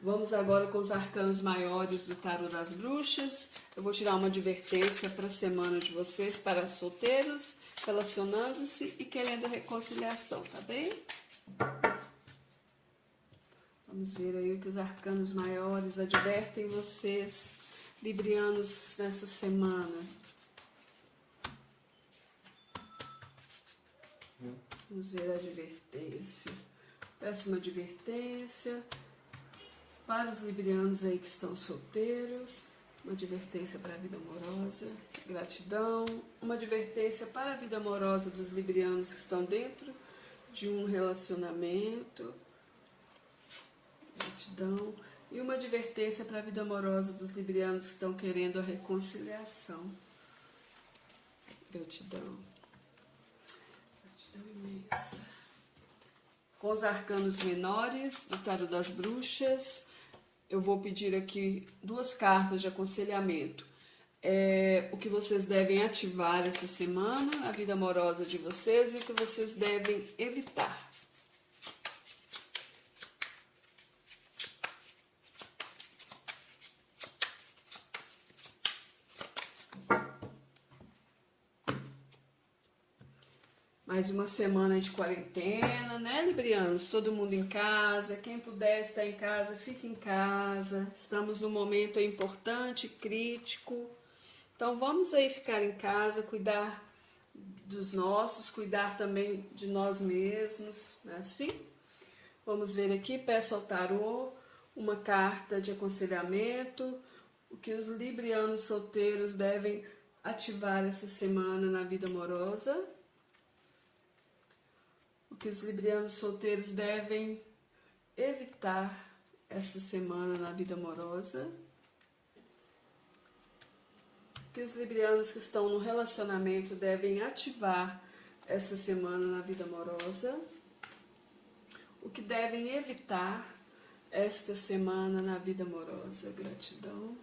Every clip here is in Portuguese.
Vamos agora com os arcanos maiores do Tarô das Bruxas. Eu vou tirar uma advertência para a semana de vocês, para solteiros, relacionando-se e querendo reconciliação, tá bem? Vamos ver aí o que os arcanos maiores advertem vocês, librianos, nessa semana. Vamos ver a advertência. Peço uma advertência para os librianos aí que estão solteiros. Uma advertência para a vida amorosa. Gratidão. Uma advertência para a vida amorosa dos librianos que estão dentro de um relacionamento. Gratidão. E uma advertência para a vida amorosa dos librianos que estão querendo a reconciliação. Gratidão. Gratidão imensa. Com os arcanos menores do Tarô das Bruxas, eu vou pedir aqui 2 cartas de aconselhamento. O que vocês devem ativar essa semana, a vida amorosa de vocês, e o que vocês devem evitar. Mais uma semana de quarentena, né, librianos? Todo mundo em casa, quem puder estar em casa, fique em casa. Estamos num momento importante, crítico. Então vamos aí ficar em casa, cuidar dos nossos, cuidar também de nós mesmos, não é assim? Vamos ver aqui, peço ao tarô uma carta de aconselhamento, o que os librianos solteiros devem ativar essa semana na vida amorosa. O que os librianos solteiros devem evitar essa semana na vida amorosa. O que os librianos que estão no relacionamento devem ativar essa semana na vida amorosa. O que devem evitar esta semana na vida amorosa. Gratidão.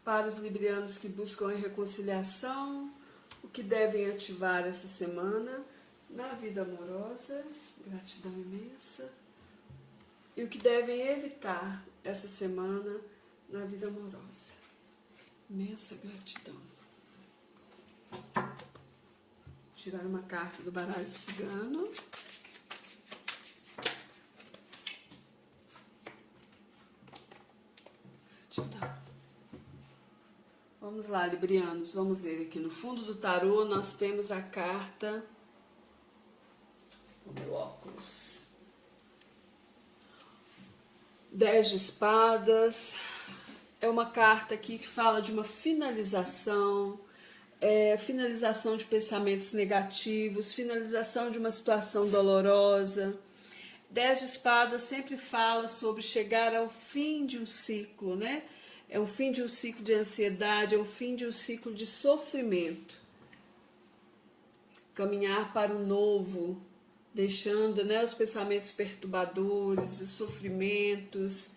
Para os librianos que buscam a reconciliação, o que devem ativar essa semana na vida amorosa, gratidão imensa. E o que devem evitar essa semana na vida amorosa. Imensa gratidão. Tirar uma carta do baralho cigano. Gratidão. Vamos lá, librianos, vamos ver aqui no fundo do tarô, nós temos a carta... Meu óculos. 10 de espadas. É uma carta aqui que fala de uma finalização, finalização de pensamentos negativos, finalização de uma situação dolorosa. 10 de espadas sempre fala sobre chegar ao fim de um ciclo, né? É o fim de um ciclo de ansiedade, é o fim de um ciclo de sofrimento. Caminhar para o novo, deixando, né, os pensamentos perturbadores, os sofrimentos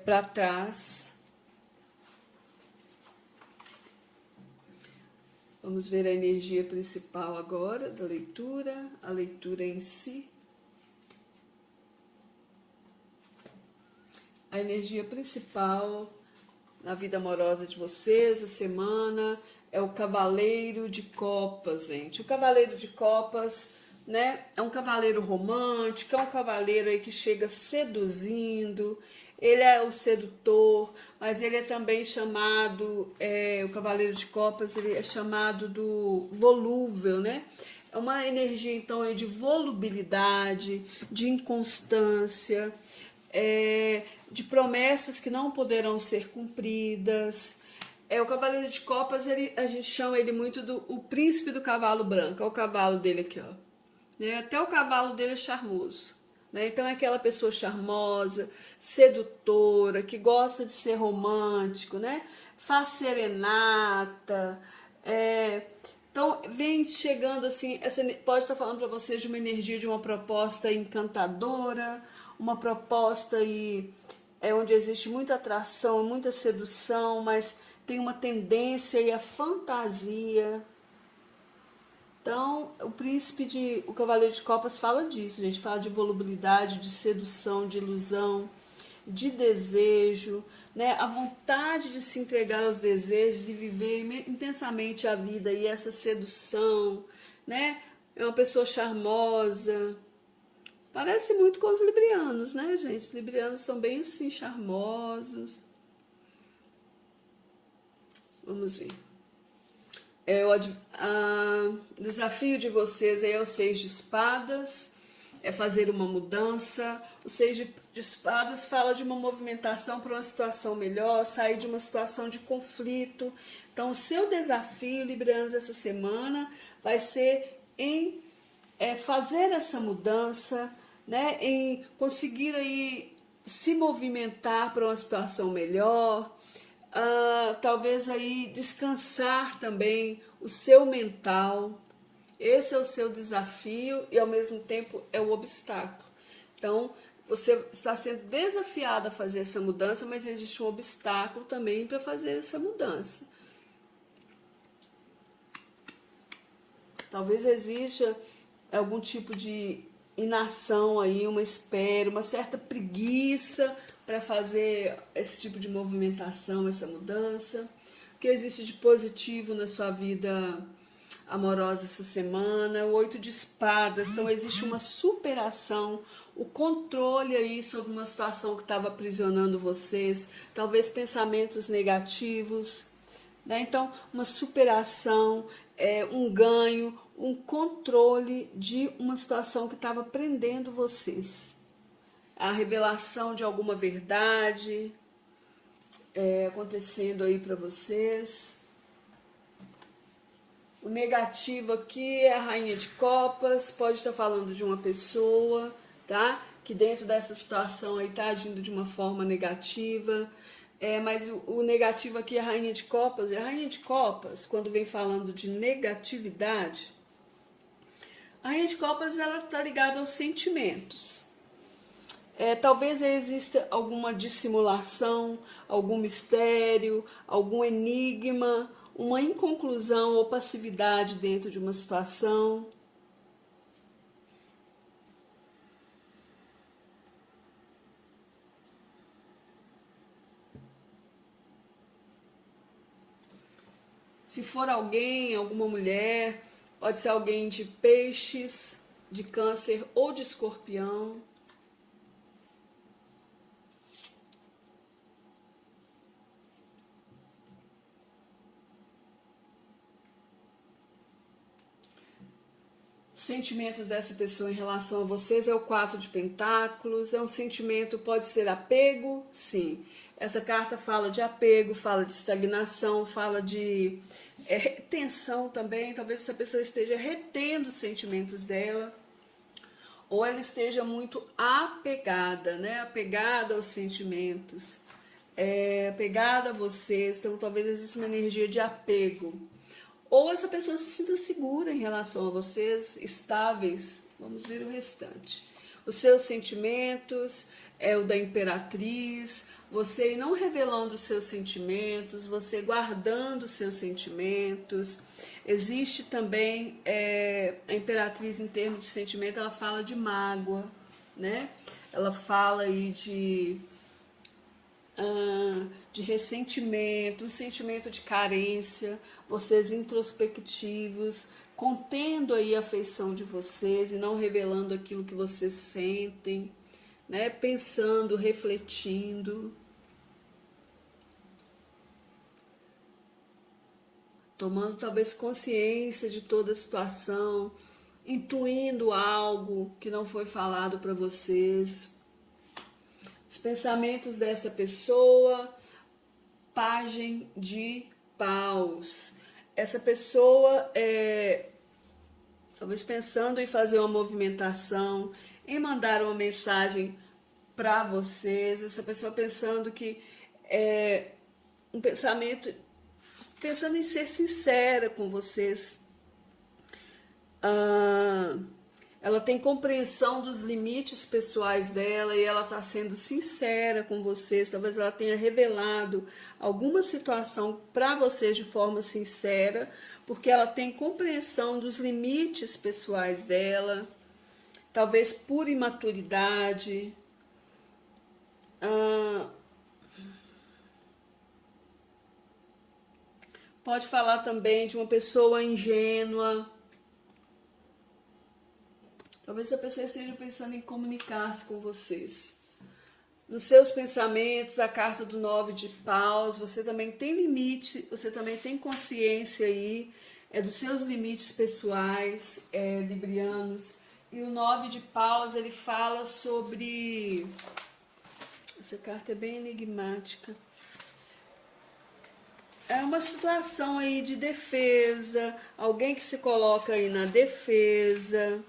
para trás. Vamos ver a energia principal agora da leitura, a leitura em si. A energia principal na vida amorosa de vocês, a semana, é o Cavaleiro de Copas, gente. O Cavaleiro de Copas, né, é um cavaleiro romântico, é um cavaleiro aí que chega seduzindo, ele é o sedutor, mas ele é também chamado, o Cavaleiro de Copas, ele é chamado do volúvel, né? É uma energia, então, aí de volubilidade, de inconstância, de promessas que não poderão ser cumpridas. O Cavaleiro de Copas, a gente chama ele muito o príncipe do cavalo branco, é o cavalo dele aqui, ó. Até o cavalo dele é charmoso, né? Então é aquela pessoa charmosa, sedutora, que gosta de ser romântico, né? Faz serenata. Então vem chegando assim, pode estar falando para vocês de uma energia, de uma proposta encantadora, uma proposta aí, onde existe muita atração, muita sedução, mas tem uma tendência aí à fantasia. Então, o Cavaleiro de Copas fala disso, gente, fala de volubilidade, de sedução, de ilusão, de desejo, né? A vontade de se entregar aos desejos, de viver intensamente a vida e essa sedução, né? É uma pessoa charmosa. Parece muito com os librianos, né, gente? Os librianos são bem assim, charmosos. Vamos ver. O desafio de vocês é o 6 de espadas, é fazer uma mudança. O 6 de espadas fala de uma movimentação para uma situação melhor, sair de uma situação de conflito. Então, o seu desafio, librianos, essa semana vai ser em fazer essa mudança, né? Em conseguir aí se movimentar para uma situação melhor. Talvez aí descansar também o seu mental. Esse é o seu desafio e ao mesmo tempo é o obstáculo. Então, você está sendo desafiado a fazer essa mudança, mas existe um obstáculo também para fazer essa mudança. Talvez exista algum tipo de inação aí, uma espera, uma certa preguiça para fazer esse tipo de movimentação, essa mudança. O que existe de positivo na sua vida amorosa essa semana? O 8 de espadas, então existe uma superação, o controle aí sobre uma situação que estava aprisionando vocês, talvez pensamentos negativos, né? Então uma superação, um ganho, um controle de uma situação que estava prendendo vocês. A revelação de alguma verdade acontecendo aí para vocês. O negativo aqui é a rainha de copas, pode estar falando de uma pessoa, tá? Que dentro dessa situação aí tá agindo de uma forma negativa. Mas o negativo aqui é a rainha de copas. E a rainha de copas, quando vem falando de negatividade, a rainha de copas ela tá ligada aos sentimentos. Talvez exista alguma dissimulação, algum mistério, algum enigma, uma inconclusão ou passividade dentro de uma situação. Se for alguém, alguma mulher, pode ser alguém de peixes, de câncer ou de escorpião. Sentimentos dessa pessoa em relação a vocês é o 4 de pentáculos, é um sentimento, pode ser apego, sim. Essa carta fala de apego, fala de estagnação, fala de retenção também. Talvez essa pessoa esteja retendo os sentimentos dela, ou ela esteja muito apegada, né? Apegada aos sentimentos, apegada a vocês. Então talvez exista uma energia de apego. Ou essa pessoa se sinta segura em relação a vocês, estáveis. Vamos ver o restante. Os seus sentimentos é o da imperatriz, você não revelando os seus sentimentos, você guardando os seus sentimentos. Existe também a imperatriz em termos de sentimento, ela fala de mágoa, né? Ela fala aí de ressentimento, um sentimento de carência, vocês introspectivos, contendo aí a afeição de vocês e não revelando aquilo que vocês sentem, né? Pensando, refletindo, tomando talvez consciência de toda a situação, intuindo algo que não foi falado para vocês. Os pensamentos dessa pessoa, Pagem de Paus. Essa pessoa talvez pensando em fazer uma movimentação, em mandar uma mensagem para vocês. Essa pessoa pensando que um pensamento, pensando em ser sincera com vocês. Ela tem compreensão dos limites pessoais dela e ela está sendo sincera com vocês. Talvez ela tenha revelado alguma situação para vocês de forma sincera, porque ela tem compreensão dos limites pessoais dela, talvez por imaturidade. Ah, pode falar também de uma pessoa ingênua. Talvez a pessoa esteja pensando em comunicar-se com vocês. Nos seus pensamentos, a carta do 9 de paus, você também tem limite, você também tem consciência aí, dos seus limites pessoais, librianos. E o 9 de paus, ele fala sobre... Essa carta é bem enigmática. É uma situação aí de defesa, alguém que se coloca aí na defesa.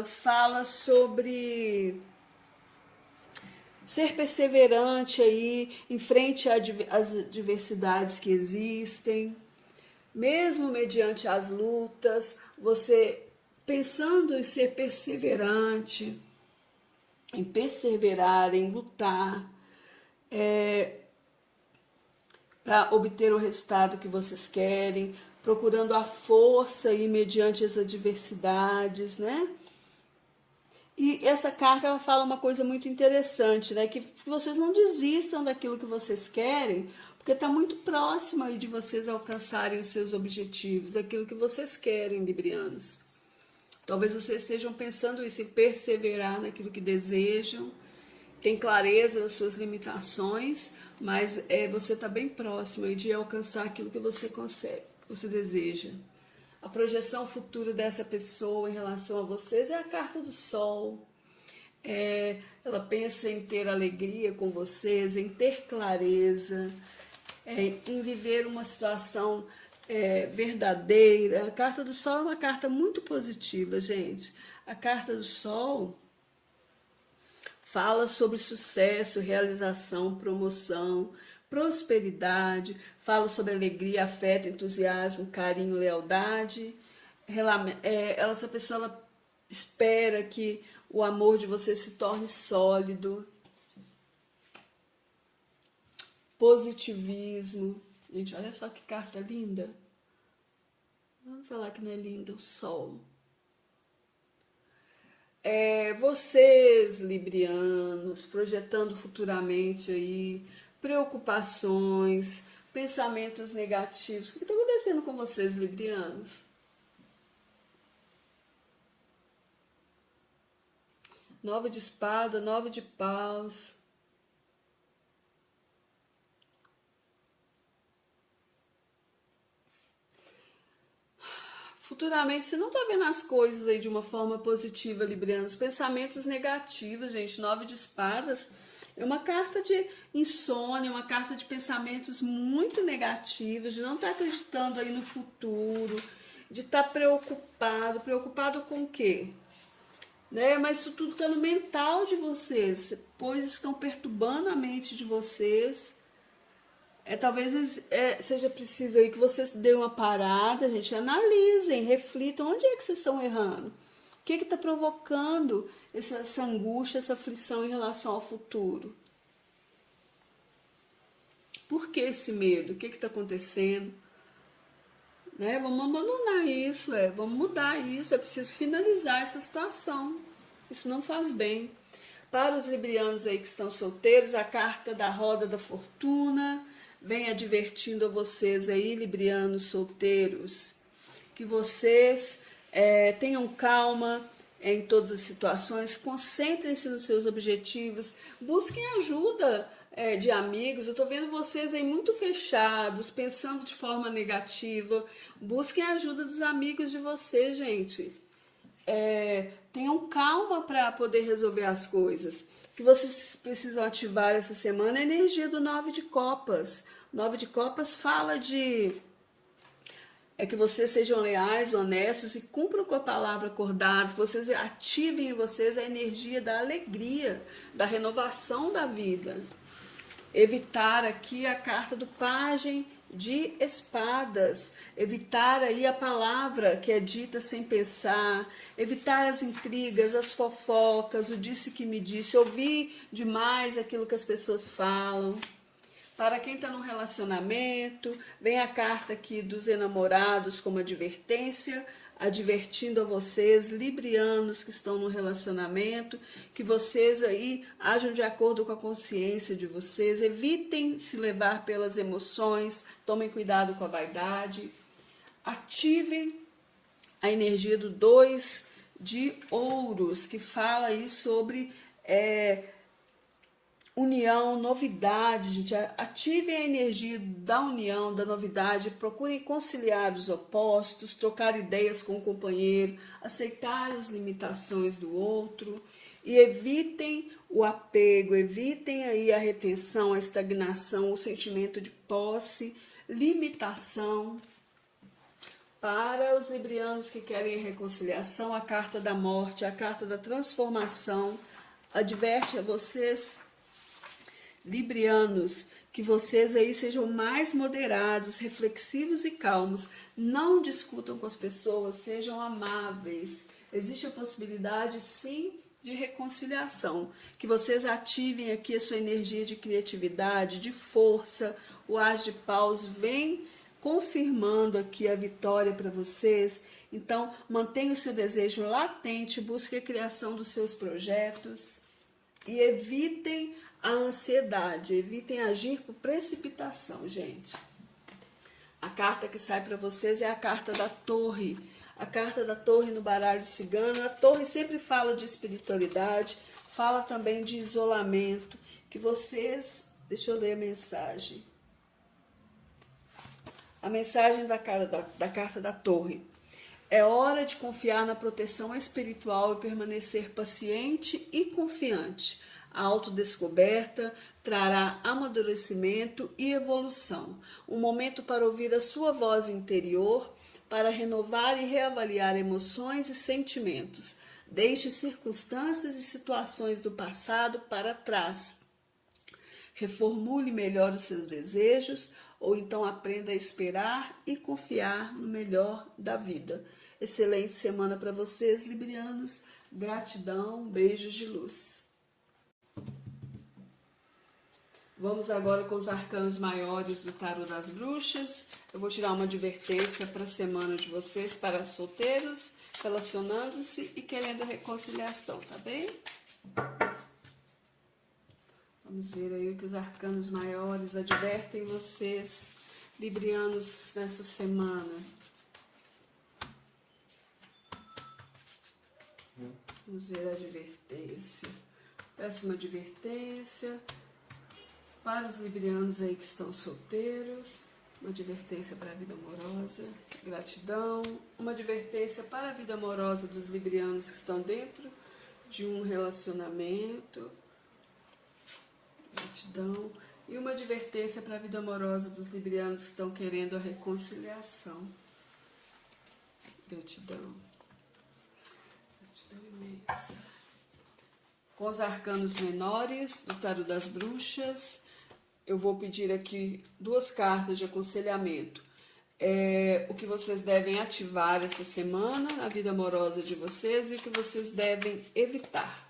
Fala sobre ser perseverante aí em frente às adversidades que existem, mesmo mediante as lutas, você pensando em ser perseverante, em perseverar, em lutar, para obter o resultado que vocês querem, procurando a força aí mediante as adversidades, né? E essa carta ela fala uma coisa muito interessante, né? Que vocês não desistam daquilo que vocês querem, porque está muito próximo aí de vocês alcançarem os seus objetivos, aquilo que vocês querem, librianos. Talvez vocês estejam pensando isso, em perseverar naquilo que desejam, tem clareza das suas limitações, mas você está bem próximo aí de alcançar aquilo que você consegue, que você deseja. A projeção futura dessa pessoa em relação a vocês é a carta do sol. Ela pensa em ter alegria com vocês, em ter clareza, em viver uma situação verdadeira. A carta do sol é uma carta muito positiva, gente. A carta do sol fala sobre sucesso, realização, promoção, prosperidade, fala sobre alegria, afeto, entusiasmo, carinho, lealdade. Essa pessoa ela espera que o amor de você se torne sólido. Positivismo. Gente, olha só que carta linda. Vamos falar que não é linda, o sol. Vocês, librianos, projetando futuramente aí preocupações, pensamentos negativos. O que está acontecendo com vocês, librianos? Nove de espada, 9 de paus. Futuramente, você não está vendo as coisas aí de uma forma positiva, libriano. Os pensamentos negativos, gente, 9 de espadas é uma carta de insônia, uma carta de pensamentos muito negativos, de não estar acreditando aí no futuro, de estar preocupado. Preocupado com o quê? Né? Mas isso tudo está no mental de vocês, coisas que estão perturbando a mente de vocês. Talvez seja preciso aí que vocês dêem uma parada, gente, analisem, reflitam onde é que vocês estão errando. O que está provocando essa angústia, essa aflição em relação ao futuro? Por que esse medo? O que está acontecendo? Né? Vamos abandonar isso, vamos mudar isso, é preciso finalizar essa situação. Isso não faz bem. Para os librianos aí que estão solteiros, a carta da roda da fortuna vem advertindo a vocês aí, librianos solteiros, que vocês tenham calma em todas as situações, concentrem-se nos seus objetivos, busquem ajuda de amigos. Eu tô vendo vocês aí muito fechados, pensando de forma negativa. Busquem a ajuda dos amigos de vocês, gente. Tenham calma para poder resolver as coisas. O que vocês precisam ativar essa semana é a energia do 9 de copas. O 9 de copas fala de que vocês sejam leais, honestos e cumpram com a palavra acordada, que vocês ativem em vocês a energia da alegria, da renovação da vida. Evitar aqui a carta do pajem de espadas, evitar aí a palavra que é dita sem pensar, evitar as intrigas, as fofocas, o disse que me disse, ouvir demais aquilo que as pessoas falam. Para quem está num relacionamento, vem a carta aqui dos enamorados como advertência advertindo a vocês, librianos que estão no relacionamento, que vocês aí ajam de acordo com a consciência de vocês, evitem se levar pelas emoções, tomem cuidado com a vaidade, ativem a energia do 2 de ouros, que fala aí sobre união, novidade, gente. Ativem a energia da união, da novidade, procurem conciliar os opostos, trocar ideias com o companheiro, aceitar as limitações do outro e evitem o apego, evitem aí a retenção, a estagnação, o sentimento de posse, limitação. Para os librianos que querem reconciliação, a carta da morte, a carta da transformação, adverte a vocês, librianos, que vocês aí sejam mais moderados, reflexivos e calmos, não discutam com as pessoas, sejam amáveis. Existe a possibilidade, sim, de reconciliação, que vocês ativem aqui a sua energia de criatividade, de força. O As de Paus vem confirmando aqui a vitória para vocês. Então, mantenha o seu desejo latente, busque a criação dos seus projetos e evitem a ansiedade, evitem agir por precipitação, gente. A carta que sai para vocês é a carta da Torre. A carta da Torre no baralho cigano. A Torre sempre fala de espiritualidade, fala também de isolamento, que vocês... Deixa eu ler a mensagem. A mensagem da carta da Torre. É hora de confiar na proteção espiritual e permanecer paciente e confiante. A autodescoberta trará amadurecimento e evolução. Um momento para ouvir a sua voz interior, para renovar e reavaliar emoções e sentimentos. Deixe circunstâncias e situações do passado para trás. Reformule melhor os seus desejos, ou então aprenda a esperar e confiar no melhor da vida. Excelente semana para vocês, librianos. Gratidão, beijos de luz. Vamos agora com os arcanos maiores do Tarô das Bruxas. Eu vou tirar uma advertência para a semana de vocês, para solteiros, relacionando-se e querendo reconciliação, tá bem? Vamos ver aí o que os arcanos maiores advertem vocês, librianos, nessa semana. Vamos ver a advertência. Péssima advertência para os librianos aí que estão solteiros. Uma advertência para a vida amorosa. Gratidão. Uma advertência para a vida amorosa dos librianos que estão dentro de um relacionamento. Gratidão. E uma advertência para a vida amorosa dos librianos que estão querendo a reconciliação. Gratidão. Gratidão imensa. Com os arcanos menores do Tarô das Bruxas, eu vou pedir aqui 2 cartas de aconselhamento. O que vocês devem ativar essa semana na vida amorosa de vocês e o que vocês devem evitar.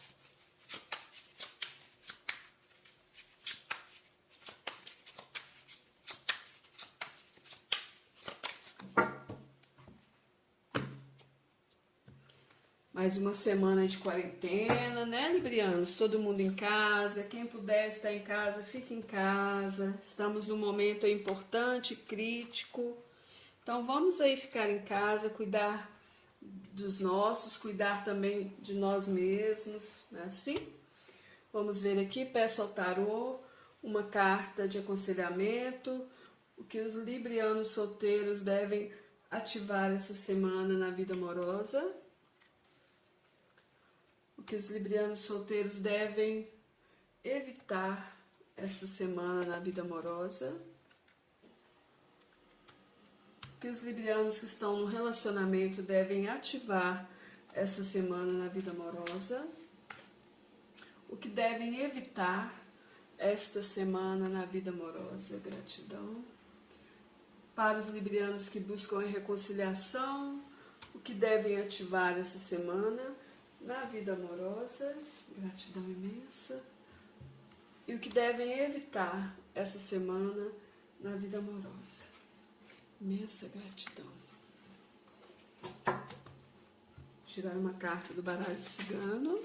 Mais uma semana de quarentena, né, librianos? Todo mundo em casa. Quem puder estar em casa, fique em casa. Estamos num momento importante, crítico. Então, vamos aí ficar em casa, cuidar dos nossos, cuidar também de nós mesmos, não é assim? Vamos ver aqui, peço ao tarô uma carta de aconselhamento. O que os librianos solteiros devem ativar essa semana na vida amorosa. O que os librianos solteiros devem evitar esta semana na vida amorosa. O que os librianos que estão no relacionamento devem ativar essa semana na vida amorosa. O que devem evitar esta semana na vida amorosa. Gratidão. Para os librianos que buscam a reconciliação, o que devem ativar essa semana na vida amorosa, gratidão imensa. E o que devem evitar essa semana na vida amorosa. Imensa gratidão. Tirar uma carta do baralho cigano.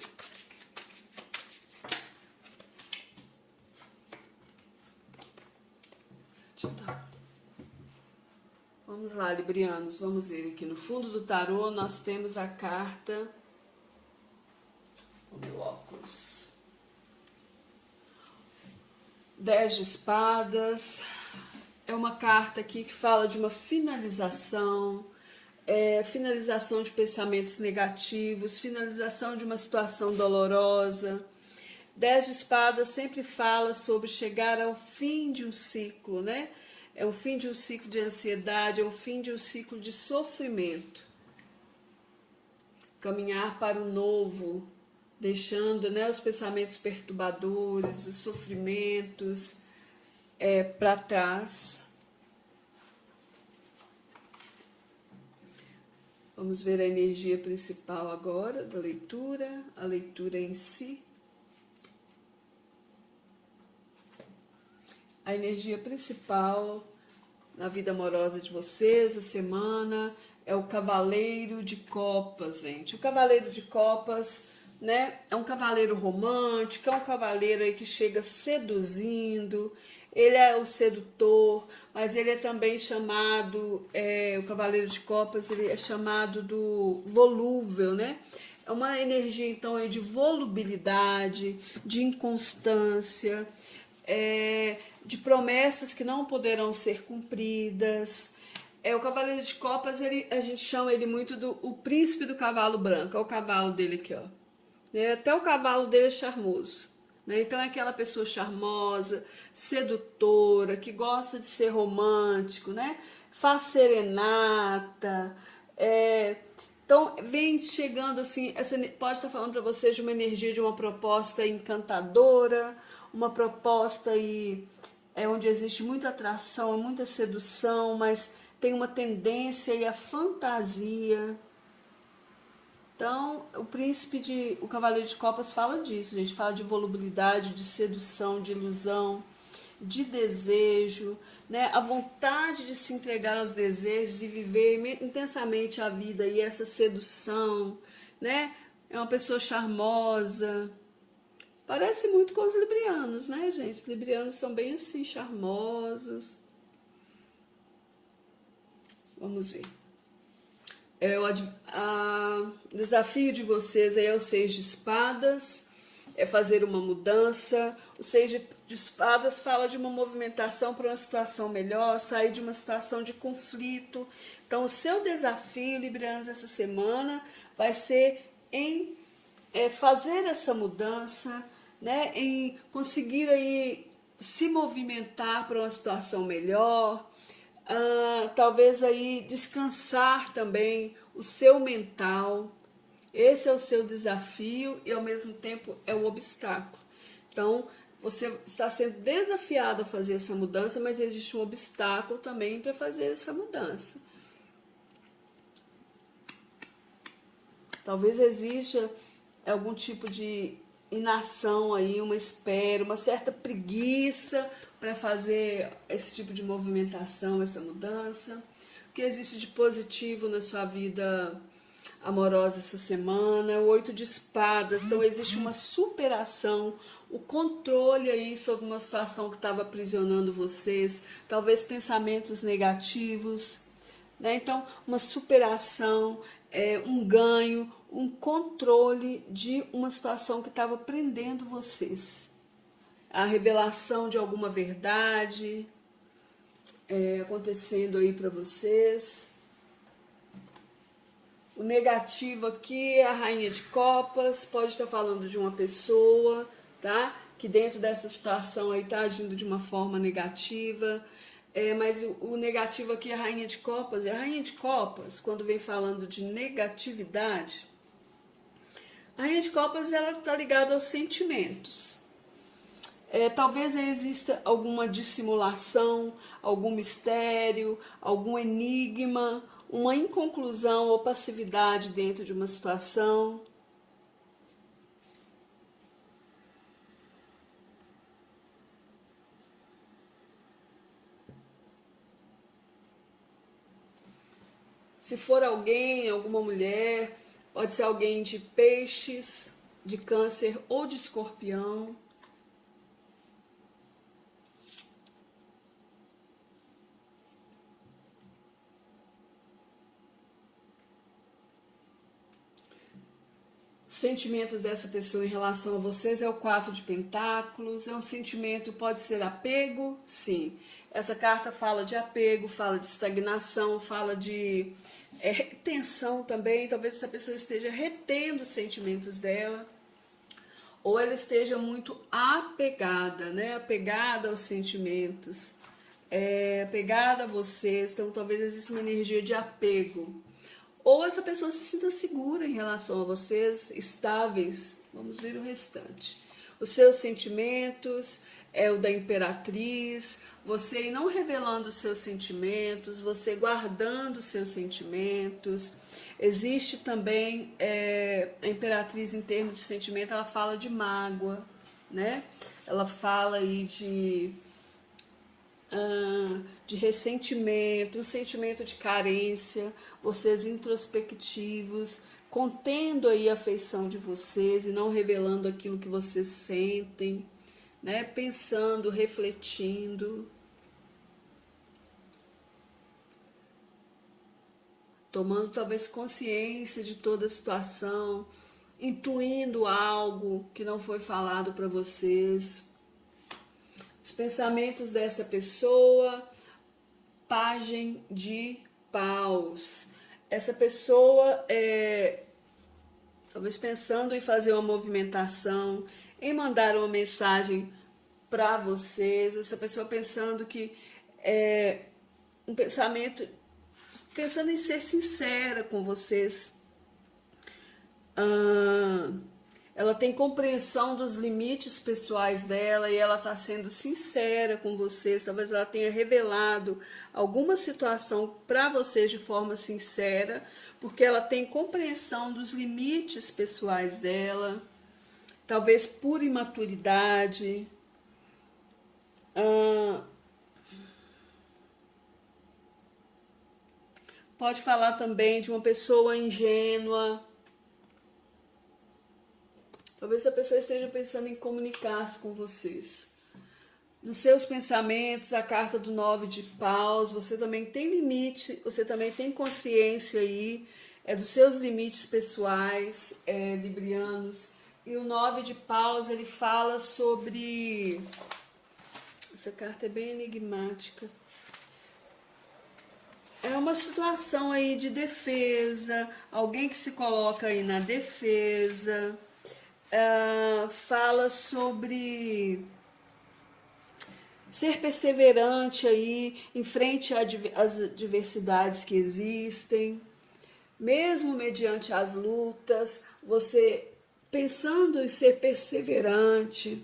Vamos lá, librianos, vamos ver aqui no fundo do tarô. Nós temos a carta, o meu óculos, 10 de espadas. É uma carta aqui que fala de uma finalização, finalização de pensamentos negativos, finalização de uma situação dolorosa. 10 de espadas sempre fala sobre chegar ao fim de um ciclo, né? É o fim de um ciclo de ansiedade, é o fim de um ciclo de sofrimento. Caminhar para o novo, deixando, né, os pensamentos perturbadores, os sofrimentos para trás. Vamos ver a energia principal agora da leitura, a leitura em si. A energia principal na vida amorosa de vocês, a semana, é o Cavaleiro de Copas, gente. O Cavaleiro de Copas, né, é um cavaleiro romântico, é um cavaleiro aí que chega seduzindo, ele é o sedutor, mas ele é também chamado, o Cavaleiro de Copas, ele é chamado do volúvel, né? É uma energia, então, aí de volubilidade, de inconstância, de promessas que não poderão ser cumpridas. O Cavaleiro de Copas, a gente chama ele muito do o príncipe do cavalo branco. É o cavalo dele aqui, ó. Até o cavalo dele é charmoso, né? Então é aquela pessoa charmosa, sedutora, que gosta de ser romântico, né? Faz serenata. Então vem chegando assim, pode estar falando para vocês de uma energia, de uma proposta encantadora, uma proposta aí onde existe muita atração, muita sedução, mas tem uma tendência aí à fantasia. Então, o Cavaleiro de Copas fala disso, gente. Fala de volubilidade, de sedução, de ilusão, de desejo, né? A vontade de se entregar aos desejos e viver intensamente a vida e essa sedução, né? É uma pessoa charmosa. Parece muito com os librianos, né, gente? Os librianos são bem assim, charmosos. Vamos ver. O desafio de vocês é o 6 de espadas, é fazer uma mudança. O 6 de espadas fala de uma movimentação para uma situação melhor, sair de uma situação de conflito. Então, o seu desafio, librianos, essa semana vai ser em fazer essa mudança, né? Em conseguir aí se movimentar para uma situação melhor. Talvez aí descansar também o seu mental. Esse é o seu desafio e ao mesmo tempo é o obstáculo. Então você está sendo desafiado a fazer essa mudança, mas existe um obstáculo também para fazer essa mudança. Talvez exista algum tipo de inação aí, uma espera, uma certa preguiça para fazer esse tipo de movimentação, essa mudança. O que existe de positivo na sua vida amorosa essa semana? O 8 de espadas, então existe uma superação, o controle aí sobre uma situação que estava aprisionando vocês, talvez pensamentos negativos, né? Então uma superação, um ganho, um controle de uma situação que estava prendendo vocês. A revelação de alguma verdade acontecendo aí para vocês. O negativo aqui é a Rainha de Copas, pode estar falando de uma pessoa, tá? Que dentro dessa situação aí está agindo de uma forma negativa. Mas o negativo aqui é a Rainha de Copas. E a Rainha de Copas, quando vem falando de negatividade, a Rainha de Copas ela está ligada aos sentimentos. Talvez exista alguma dissimulação, algum mistério, algum enigma, uma inconclusão ou passividade dentro de uma situação. Se for alguém, alguma mulher, Pode ser alguém de peixes, de câncer ou de escorpião. Sentimentos dessa pessoa em relação a vocês é o 4 de pentáculos, é um sentimento, pode ser apego, sim. Essa carta fala de apego, fala de estagnação, fala de retenção também. Talvez essa pessoa esteja retendo os sentimentos dela, ou ela esteja muito apegada, né? Apegada aos sentimentos, apegada a vocês. Então talvez exista uma energia de apego. Ou essa pessoa se sinta segura em relação a vocês, estáveis. Vamos ver o restante. Os seus sentimentos é o da imperatriz, você não revelando os seus sentimentos, você guardando os seus sentimentos. Existe também a imperatriz em termos de sentimento, ela fala de mágoa, né? Ela fala aí de ressentimento, um sentimento de carência, vocês introspectivos, contendo aí a afeição de vocês e não revelando aquilo que vocês sentem, né? Pensando, refletindo, tomando talvez consciência de toda a situação, intuindo algo que não foi falado para vocês. Os pensamentos dessa pessoa, Pagem de Paus. Essa pessoa talvez pensando em fazer uma movimentação, em mandar uma mensagem para vocês. Essa pessoa pensando que um pensamento, pensando em ser sincera com vocês. Ela tem compreensão dos limites pessoais dela e ela está sendo sincera com vocês. Talvez ela tenha revelado alguma situação para vocês de forma sincera, porque ela tem compreensão dos limites pessoais dela, talvez por imaturidade. Pode falar também de uma pessoa ingênua. Talvez a pessoa esteja pensando em comunicar-se com vocês. Nos seus pensamentos, a carta do 9 de Paus, você também tem limite, você também tem consciência aí dos seus limites pessoais, librianos. E o 9 de Paus, ele fala sobre... Essa carta é bem enigmática. É uma situação aí de defesa, alguém que se coloca aí na defesa... fala sobre ser perseverante aí em frente às adversidades que existem, mesmo mediante as lutas, você pensando em ser perseverante,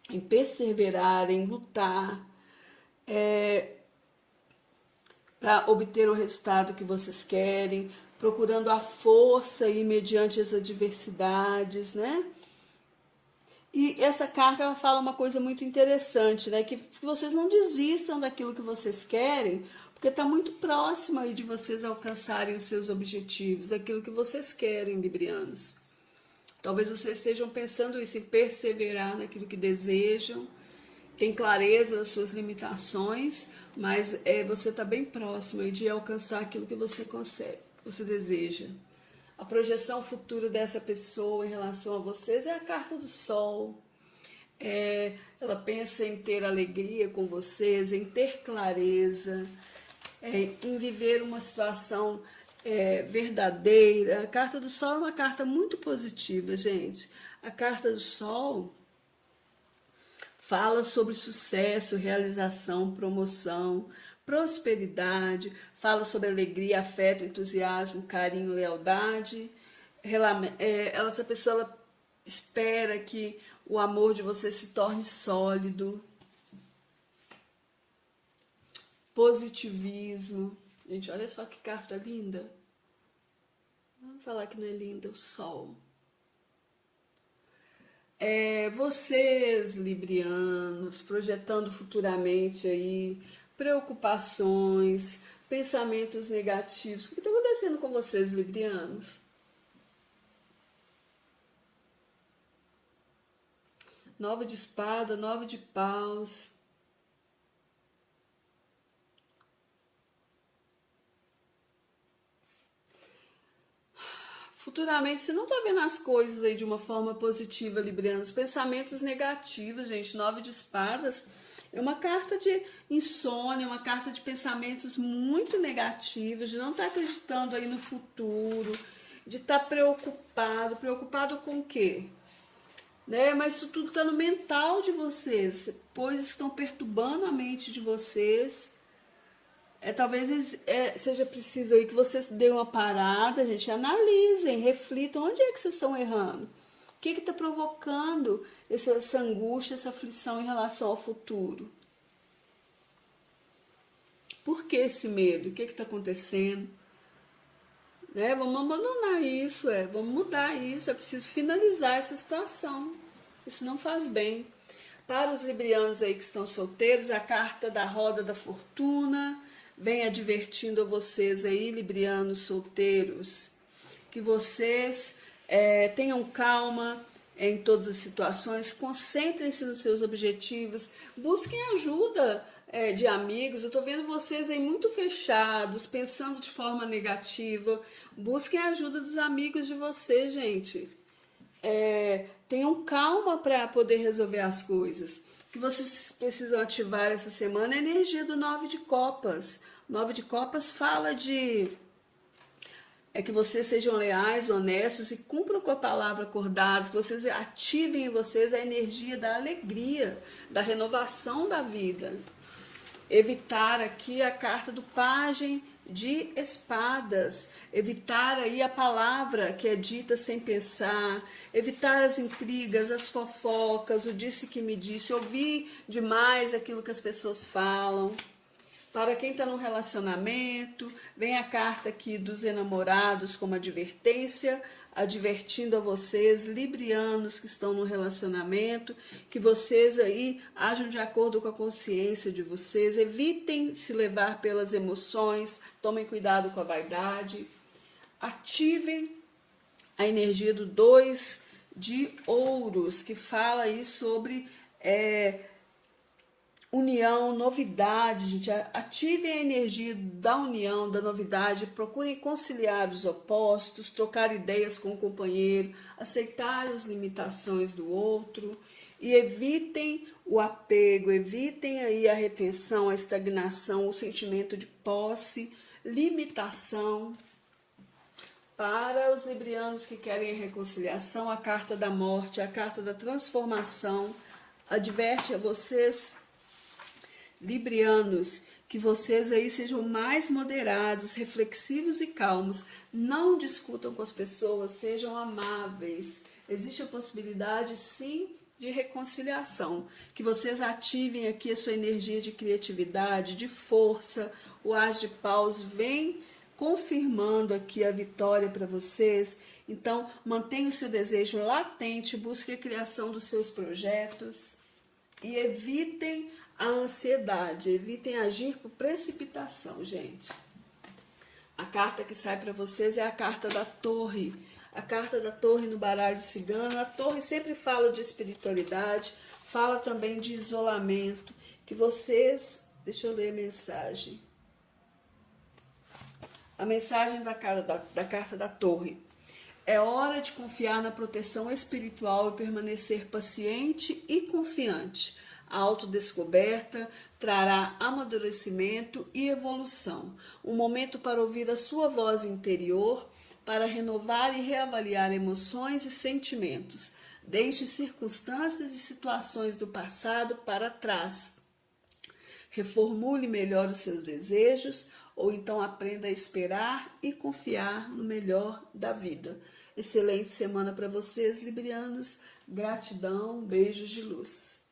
em perseverar, em lutar, para obter o resultado que vocês querem, procurando a força aí mediante as adversidades, né? E essa carta ela fala uma coisa muito interessante, né? Que vocês não desistam daquilo que vocês querem, porque está muito próximo aí de vocês alcançarem os seus objetivos, aquilo que vocês querem, librianos. Talvez vocês estejam pensando isso, em perseverar naquilo que desejam, tem clareza das suas limitações, mas você está bem próximo aí de alcançar aquilo que você consegue, que você deseja. A projeção futura dessa pessoa em relação a vocês é a carta do Sol. Ela pensa em ter alegria com vocês, em ter clareza, em viver uma situação verdadeira. A carta do Sol é uma carta muito positiva, gente. A carta do Sol fala sobre sucesso, realização, promoção, prosperidade, fala sobre alegria, afeto, entusiasmo, carinho, lealdade. Essa pessoa ela espera que o amor de você se torne sólido. Positivismo. Gente, olha só que carta linda. Vamos falar que não é linda, o Sol. Vocês, librianos, projetando futuramente aí preocupações, pensamentos negativos. O que está acontecendo com vocês, librianos? Nove de espada, nove de paus. Futuramente, você não tá vendo as coisas aí de uma forma positiva, Libriano. Os pensamentos negativos, gente. Nove de espadas é uma carta de insônia, uma carta de pensamentos muito negativos, de não estar acreditando aí no futuro, de estar preocupado. Preocupado com o quê? Né? Mas isso tudo está no mental de vocês, coisas que estão perturbando a mente de vocês. Talvez seja preciso aí que vocês deem uma parada, gente, analisem, reflitam onde é que vocês estão errando. O que está provocando essa angústia, essa aflição em relação ao futuro? Por que esse medo? O que está acontecendo? Né? Vamos abandonar isso, vamos mudar isso, é preciso finalizar essa situação. Isso não faz bem. Para os librianos aí que estão solteiros, a carta da roda da fortuna vem advertindo a vocês aí, librianos solteiros, que vocês tenham calma em todas as situações, concentrem-se nos seus objetivos, busquem ajuda de amigos. Eu tô vendo vocês aí muito fechados, pensando de forma negativa. Busquem a ajuda dos amigos de vocês, gente. Tenham calma para poder resolver as coisas. O que vocês precisam ativar essa semana é a energia do 9 de copas. O 9 de copas fala de que vocês sejam leais, honestos e cumpram com a palavra acordada, que vocês ativem em vocês a energia da alegria, da renovação da vida. Evitar aqui a carta do pajem de espadas, evitar aí a palavra que é dita sem pensar, evitar as intrigas, as fofocas, o disse que me disse, ouvir demais aquilo que as pessoas falam. Para quem está num relacionamento, vem a carta aqui dos enamorados como advertência, advertindo a vocês, librianos que estão no relacionamento, que vocês aí ajam de acordo com a consciência de vocês, evitem se levar pelas emoções, tomem cuidado com a vaidade, ativem a energia do 2 de ouros, que fala aí sobre união, novidade, gente. Ativem a energia da união, da novidade, procurem conciliar os opostos, trocar ideias com o companheiro, aceitar as limitações do outro e evitem o apego, evitem aí a retenção, a estagnação, o sentimento de posse, limitação. Para os librianos que querem a reconciliação, a carta da morte, a carta da transformação, adverte a vocês, librianos, que vocês aí sejam mais moderados, reflexivos e calmos, não discutam com as pessoas, sejam amáveis. Existe a possibilidade, sim, de reconciliação, que vocês ativem aqui a sua energia de criatividade, de força. O As de Paus vem confirmando aqui a vitória para vocês. Então, mantenha o seu desejo latente, busque a criação dos seus projetos e evitem a ansiedade, evitem agir por precipitação, gente. A carta que sai para vocês é a carta da torre. A carta da torre no baralho cigano. A torre sempre fala de espiritualidade, fala também de isolamento, que vocês... Deixa eu ler a mensagem. A mensagem da carta da torre. É hora de confiar na proteção espiritual e permanecer paciente e confiante. A autodescoberta trará amadurecimento e evolução. Um momento para ouvir a sua voz interior, para renovar e reavaliar emoções e sentimentos. Deixe circunstâncias e situações do passado para trás. Reformule melhor os seus desejos, ou então aprenda a esperar e confiar no melhor da vida. Excelente semana para vocês, librianos. Gratidão, beijos de luz.